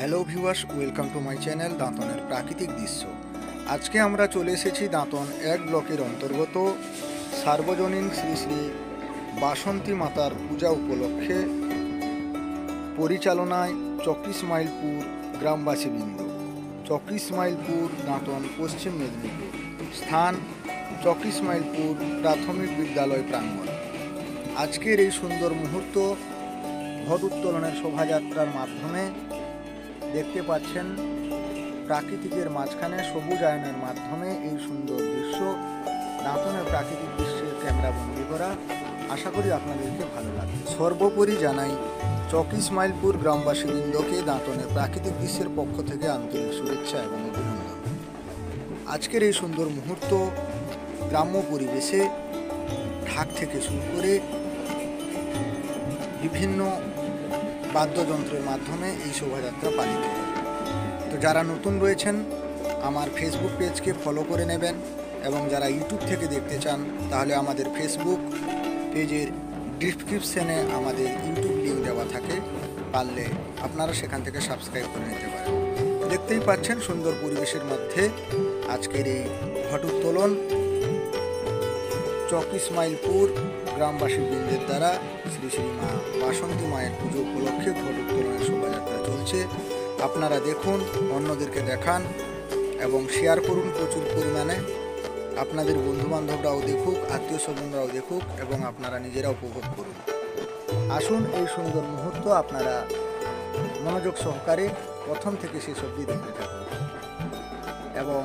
Hello viewers, welcome to my channel দাঁতনের প্রাকৃতিক দৃশ্য। আজকে আমরা চলে এসেছি দাঁতন 1 ব্লকের অন্তর্গত সার্বজনীন শ্রী শ্রী বাসন্তী মাতার পূজা উপলক্ষে পরিচালনায় 24 মাইলপুর গ্রামবাসীবৃন্দ। 24 মাইলপুর দাঁতন, পশ্চিম মেদিনীপুর। স্থান 24 মাইলপুর প্রাথমিক বিদ্যালয় প্রাঙ্গণ। আজকের এই সুন্দর মুহূর্ত ঘট উত্তোলনের শোভাযাত্রার মাধ্যমে দেখতে পাচ্ছেন। প্রাকৃতিকের মাঝখানে সবুজায়নের মাধ্যমে এই সুন্দর দৃশ্য, দাঁতনের প্রাকৃতিক দৃশ্যের ক্যামেরা বন্দি করা। আশা করি আপনাদেরকে ভালো লাগবে। সর্বোপরি জানাই 24 মাইলপুর গ্রামবাসীবৃন্দকে দাঁতনের প্রাকৃতিক দৃশ্যের পক্ষ থেকে আন্তরিক শুভেচ্ছা এবং অভিনন্দন। আজকের এই সুন্দর মুহূর্ত গ্রাম্য পরিবেশে ঢাক থেকে শুরু করে বিভিন্ন বাদ্যযন্ত্রের মাধ্যমে এই শোভাযাত্রা পালিত হয়। তো যারা নতুন রয়েছেন আমার ফেসবুক পেজকে ফলো করে নেবেন, এবং যারা ইউটিউব থেকে দেখতে চান তাহলে আমাদের ফেসবুক পেজের ডিসক্রিপশনে আমাদের ইউটিউব লিঙ্ক দেওয়া থাকে, পারলে আপনারা সেখান থেকে সাবস্ক্রাইব করে নিতে পারেন। দেখতেই পাচ্ছেন সুন্দর পরিবেশের মধ্যে আজকের এই ঘট উত্তোলন 24 মাইলপুর গ্রামবাসীবৃন্দের দ্বারা শ্রী শ্রী মা বাসন্তী মায়ের পুজো উপলক্ষে ঘট উত্তোলনের শোভাযাত্রা চলছে। আপনারা দেখুন, অন্যদেরকে দেখান এবং শেয়ার করুন প্রচুর পরিমাণে। আপনাদের বন্ধুবান্ধবরাও দেখুক, আত্মীয় স্বজনরাও দেখুক এবং আপনারা নিজেরা উপভোগ করুন। আসুন এই সুন্দর মুহূর্ত আপনারা মনোযোগ সহকারে প্রথম থেকে শেষ অবধি দেখতে থাকুন, এবং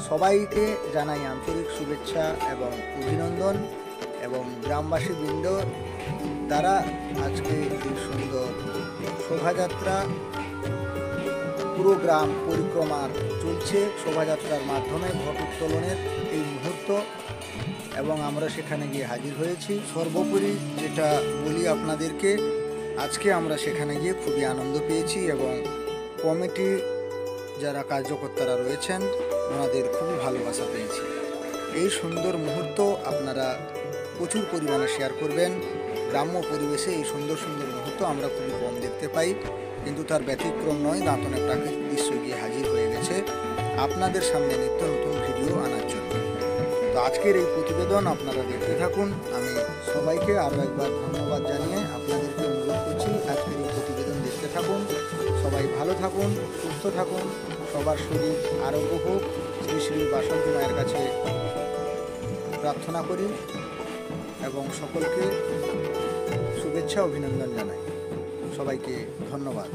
সবাইকে জানাই আন্তরিক শুভেচ্ছা এবং অভিনন্দন। এবং গ্রামবাসীবৃন্দ দ্বারা আজকে এই সুন্দর শোভাযাত্রা পুরো গ্রাম পরিক্রমা চলছে। শোভাযাত্রার মাধ্যমে ঘট উত্তোলনের এই মুহূর্ত, এবং আমরা সেখানে গিয়ে হাজির হয়েছি। সর্বোপরি যেটা বলি আপনাদেরকে, আজকে আমরা সেখানে গিয়ে খুবই আনন্দ পেয়েছি, এবং কমিটি যারা কার্যকর্তারা রয়েছেন ওনাদের খুবই ভালোবাসা পেয়েছি। এই সুন্দর মুহূর্ত আপনারা প্রচুর পরিমাণে শেয়ার করবেন। গ্রাম্য পরিবেশে এই সুন্দর সুন্দর মুহূর্ত আমরা খুবই কম দেখতে পাই, কিন্তু তার ব্যতিক্রম নয়, দাঁতনের প্রাকৃতিক দৃশ্য গিয়ে হাজির হয়ে গেছে আপনাদের সামনে নিত্য নতুন ভিডিও আনার জন্য। তো আজকের এই প্রতিবেদন আপনারা দেখতে থাকুন। আমি সবাইকে আরও একবার ধন্যবাদ জানিয়ে আপনাদেরকে অনুরোধ করছি, আজকের এই প্রতিবেদন দেখতে থাকুন। সবাই ভালো থাকুন, সুস্থ থাকুন, সবার শরীর আরোগ্য হোক, শ্রী শ্রী বাসন্তী মায়ের কাছে প্রার্থনা করি এবং সকলকে শুভেচ্ছা অভিনন্দন জানাই। সবাইকে ধন্যবাদ।